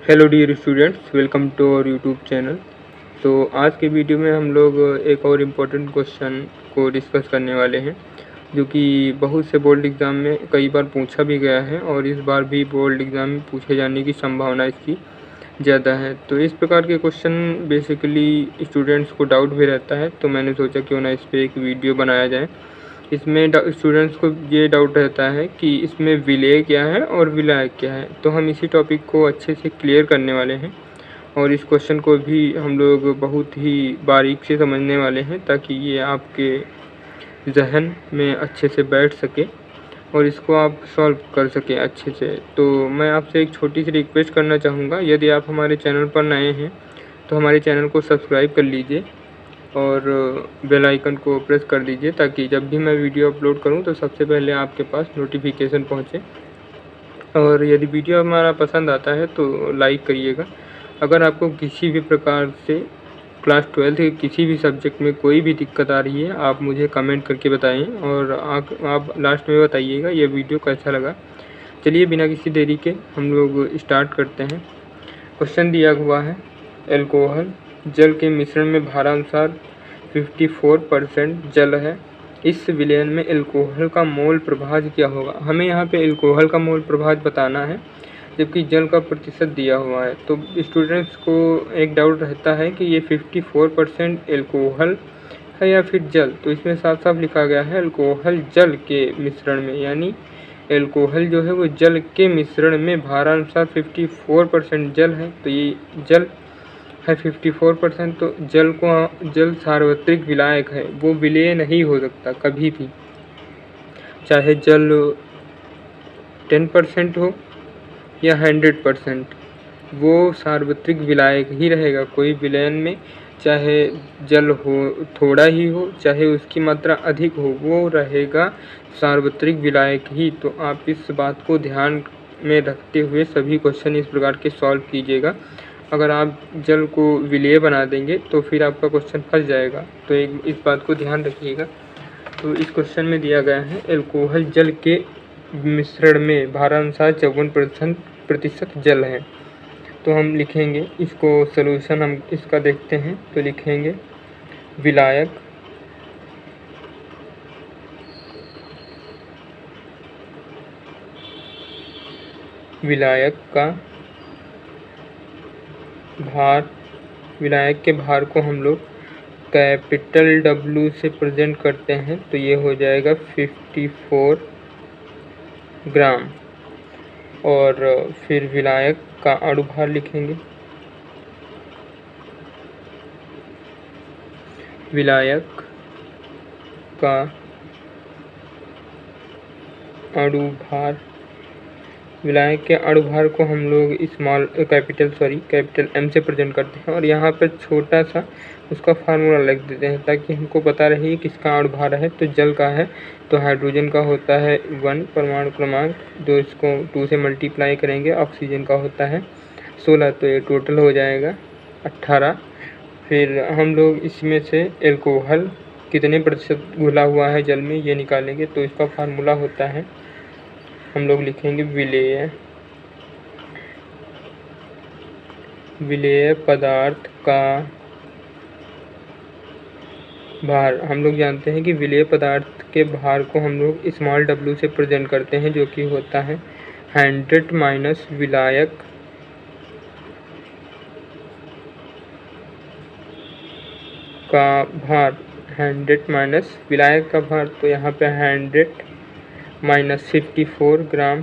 Hello dear students, welcome to our YouTube channel. तो आज के वीडियो में हम लोग एक और इम्पोर्टेंट क्वेश्चन को डिस्कस करने वाले हैं, जो कि बहुत से बोर्ड एग्ज़ाम में कई बार पूछा भी गया है और इस बार भी बोर्ड एग्ज़ाम में पूछे जाने की संभावना इसकी ज़्यादा है। तो इस प्रकार के क्वेश्चन बेसिकली स्टूडेंट्स को डाउट भी रहता है, तो मैंने सोचा क्यों ना इस पर एक वीडियो बनाया जाए। इसमें स्टूडेंट्स को ये डाउट रहता है कि इसमें विलेय क्या है और विलायक क्या है, तो हम इसी टॉपिक को अच्छे से क्लियर करने वाले हैं और इस क्वेश्चन को भी हम लोग बहुत ही बारीक से समझने वाले हैं, ताकि ये आपके जहन में अच्छे से बैठ सके और इसको आप सॉल्व कर सकें अच्छे से। तो मैं आपसे एक छोटी सी रिक्वेस्ट करना चाहूँगा, यदि आप हमारे चैनल पर नए हैं तो हमारे चैनल को सब्सक्राइब कर लीजिए और बेल आइकन को प्रेस कर दीजिए, ताकि जब भी मैं वीडियो अपलोड करूं तो सबसे पहले आपके पास नोटिफिकेशन पहुंचे। और यदि वीडियो हमारा पसंद आता है तो लाइक करिएगा। अगर आपको किसी भी प्रकार से क्लास 12 के किसी भी सब्जेक्ट में कोई भी दिक्कत आ रही है, आप मुझे कमेंट करके बताएं और आप लास्ट में बताइएगा ये वीडियो कैसा लगा। चलिए बिना किसी देरी के हम लोग स्टार्ट करते हैं। क्वेश्चन दिया हुआ है, एल्कोहल जल के मिश्रण में भारानुसार 54% जल है। इस विलयन में एल्कोहल का मोल प्रभाज क्या होगा। हमें यहाँ पे एल्कोहल का मोल प्रभाज बताना है, जबकि जल का प्रतिशत दिया हुआ है। तो स्टूडेंट्स को एक डाउट रहता है कि ये 54% एल्कोहल है या फिर जल। तो इसमें साफ साफ लिखा गया है एल्कोहल जल के मिश्रण में, यानी एल्कोहल जो है वो जल के मिश्रण में भारानुसार 54% जल है। तो ये जल है 54%। तो जल सार्वत्रिक विलायक है, वो विलेय नहीं हो सकता कभी भी, चाहे जल 10% हो या 100%, वो सार्वत्रिक विलायक ही रहेगा। कोई विलयन में चाहे जल हो थोड़ा ही हो, चाहे उसकी मात्रा अधिक हो, वो रहेगा सार्वत्रिक विलायक ही। तो आप इस बात को ध्यान में रखते हुए सभी क्वेश्चन इस प्रकार के सॉल्व कीजिएगा। अगर आप जल को विलेय बना देंगे तो फिर आपका क्वेश्चन फंस जाएगा, तो इस बात को ध्यान रखिएगा। तो इस क्वेश्चन में दिया गया है एल्कोहल जल के मिश्रण में भारानुसार 54% जल है। तो हम लिखेंगे इसको, सॉल्यूशन हम इसका देखते हैं। तो लिखेंगे विलायक का भार, विलायक के भार को हम लोग कैपिटल W से प्रेजेंट करते हैं, तो ये हो जाएगा 54 ग्राम। और फिर विलायक का अणुभार लिखेंगे, विलायक का अणुभार, विलायक के अणुभार को हम लोग कैपिटल M से प्रेजेंट करते हैं और यहाँ पर छोटा सा उसका फार्मूला लिख देते हैं, ताकि हमको पता रहे किसका अणुभार है। तो जल का है तो हाइड्रोजन का होता है 1 परमाणु क्रमांक, जो इसको 2 से मल्टीप्लाई करेंगे। ऑक्सीजन का होता है 16, तो ये टोटल हो जाएगा 18। फिर हम लोग इसमें से एल्कोहल कितने प्रतिशत घुला हुआ है जल में ये निकालेंगे, तो इसका फार्मूला होता है, हम लोग लिखेंगे विलेय पदार्थ का भार। हम लोग जानते हैं कि विलेय पदार्थ के भार को हम लोग स्मॉल w से प्रेजेंट करते हैं, जो कि होता है 100 माइनस विलायक का भार, 100 माइनस विलायक का भार। तो यहाँ पे 100 माइनस 54 ग्राम,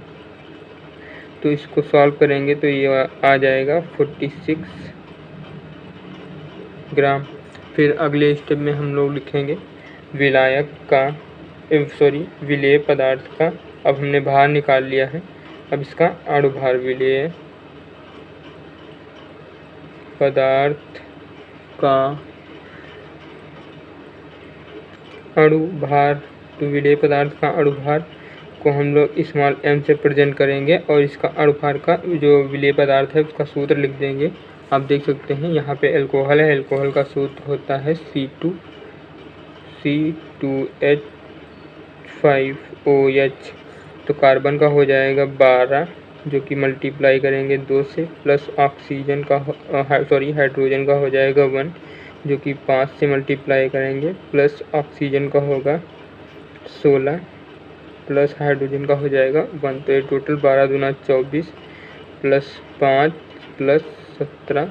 तो इसको सॉल्व करेंगे तो ये आ जाएगा 46 ग्राम। फिर अगले स्टेप में हम लोग लिखेंगे विलेय पदार्थ का, अब हमने भार निकाल लिया है, अब इसका अणुभार, विलेय पदार्थ का अणुभार। तो विलेय पदार्थ का अणुभार को हम लोग स्मॉल m से प्रेजेंट करेंगे और इसका अणुभार का जो विलेय पदार्थ है उसका सूत्र लिख देंगे। आप देख सकते हैं यहाँ पे एल्कोहल है, एल्कोहल का सूत्र होता है C2H5OH। तो कार्बन का हो जाएगा 12 जो कि मल्टीप्लाई करेंगे 2 से, प्लस ऑक्सीजन का हाइड्रोजन का हो जाएगा 1, जो कि 5 से मल्टीप्लाई करेंगे, प्लस ऑक्सीजन का होगा 16, प्लस हाइड्रोजन का हो जाएगा 1। तो ये टोटल 12 दूना 24 प्लस 5 प्लस 17,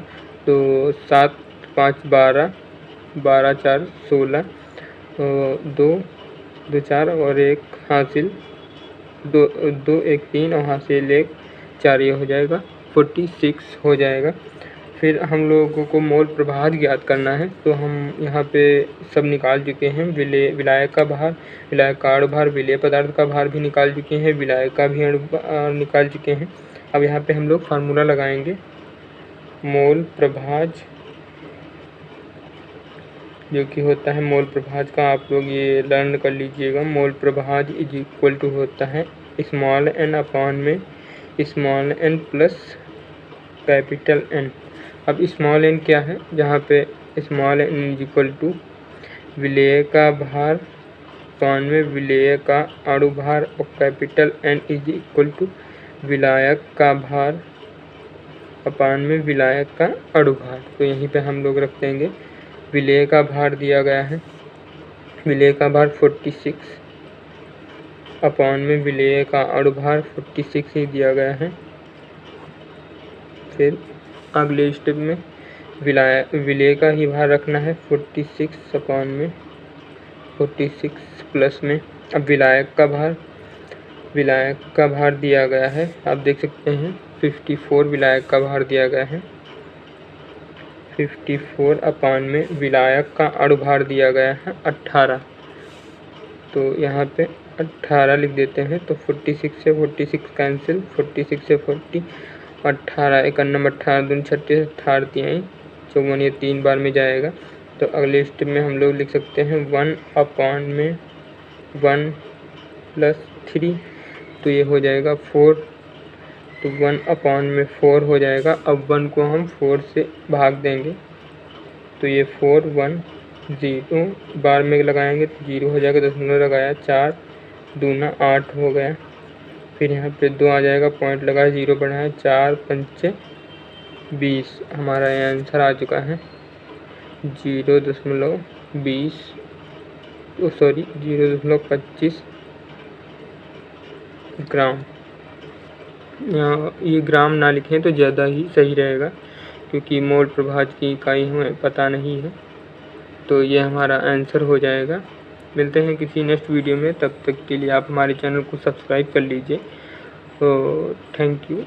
तो 7 5 12, 12 4 16, तो 2 4 और 1 हासिल, 2 1 3 और हासिल 1 4, ये हो जाएगा 46 हो जाएगा। फिर हम लोगों को मोल प्रभाज ज्ञात करना है, तो हम यहाँ पे सब निकाल चुके हैं। विलायक का भार, विलायक का अणुभार, विलेय पदार्थ का भार भी निकाल चुके हैं, विलायक का भी निकाल चुके हैं। अब यहाँ पे हम लोग फार्मूला लगाएंगे। मोल प्रभाज जो कि होता है मोल प्रभाज का, आप लोग ये लर्न कर लीजिएगा। मोल प्रभाज इज इक्वल टू होता है स्मॉल n अपॉन में small n plus capital N। अब स्मॉल n क्या है, जहाँ पे small n is equal to विलेय का भार अपॉन में विलेय का अणुभार, और capital N is equal to विलायक का भार अपॉन में विलायक का अणुभार। तो यहीं पे हम लोग रख देंगे। विलेय का भार दिया गया है, विलेय का भार 46 अपॉन में विलेय का अणुभार 46 ही दिया गया है। फिर अगले स्टेप में विलेय का ही भार रखना है 46 अपॉन में 46 प्लस में। अब विलायक का भार दिया गया है, आप देख सकते हैं 54 विलायक का भार दिया गया है। 54 अपॉन में विलायक का अणुभार दिया गया है 18, तो यहाँ पे 18 लिख देते हैं। तो 46 से 46 कैंसिल, 46 से 40, 18 1 18 दूनी 36, 18 3 54, ये 3 बार में जाएगा। तो अगले स्टेप में हम लोग लिख सकते हैं 1 अपॉन में 1 प्लस 3, तो ये हो जाएगा 4, तो 1 अपॉन में 4 हो जाएगा। अब 1 को हम 4 से भाग देंगे, तो ये 4 1 0 बार में लगाएंगे तो 0 हो जाएगा, दशमलव लगाया, 4 दूना 8 हो गया। फिर यहाँ पे 2 आ जाएगा, पॉइंट लगाया, 0 बढ़ाया, 4 5 20, हमारा ये आंसर आ चुका है 0.25 ग्राम। ये ग्राम ना लिखें तो ज़्यादा ही सही रहेगा, क्योंकि मोल प्रभाज की इकाई हमें पता नहीं है। तो ये हमारा आंसर हो जाएगा। मिलते हैं किसी नेक्स्ट वीडियो में, तब तक के लिए आप हमारे चैनल को सब्सक्राइब कर लीजिए। तो थैंक यू।